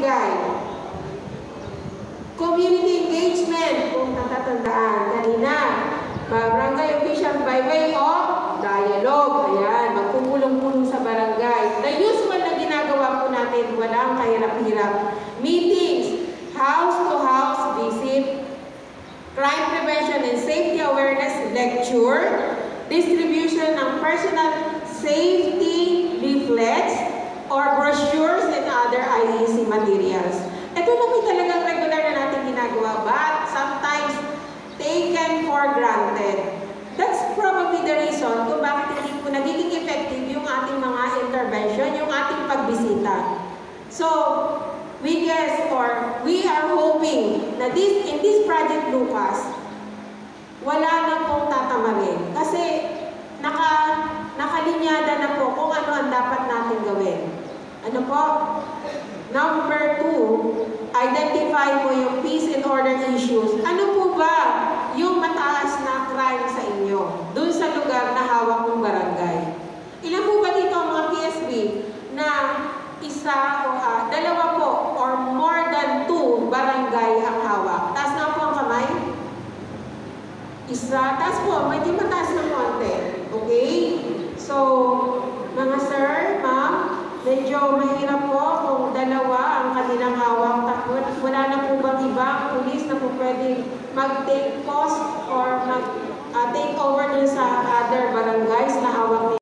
barangay. Community engagement, kung natatandaan kanina. Barangay officials by way of dialogue. Ayan, magpupulong-pulong sa barangay. The usual na ginagawa po natin, walang kahirap-hirap. Meetings, house-to-house visit, crime prevention and safety awareness lecture, distribution ng personal safety leaflets or brochures and other IEC materials. Ito na po talagang regular na natin ginagawa, but sometimes taken for granted. That's probably the reason kung bakit hindi po nagiging effective yung ating mga intervention, yung ating pagbisita. So, we guess or we are hoping na in this Project Lucas, wala na pong tatamarin. Kasi nakalinyada na po kung ano ang dapat natin gawin. Ano po? Number 2, identify mo yung peace and order issues. Ano po ba yung mataas na crime sa inyo? Doon sa lugar na hawak ng barangay. Ilan po ba dito ang mga PSB na isa o dalawa po or more than 2 barangay ang hawak? Taas na po ang kamay? Isa. Taas po. Medyo mataas ng konti. Okay? So, mga sir, ma'am, medyo mahirap po kung dalawa ang kanilang hawak. Wala na po bang ibang pulis na po pwedeng mag-take post or mag-take over dun sa other barangays na hawak nila?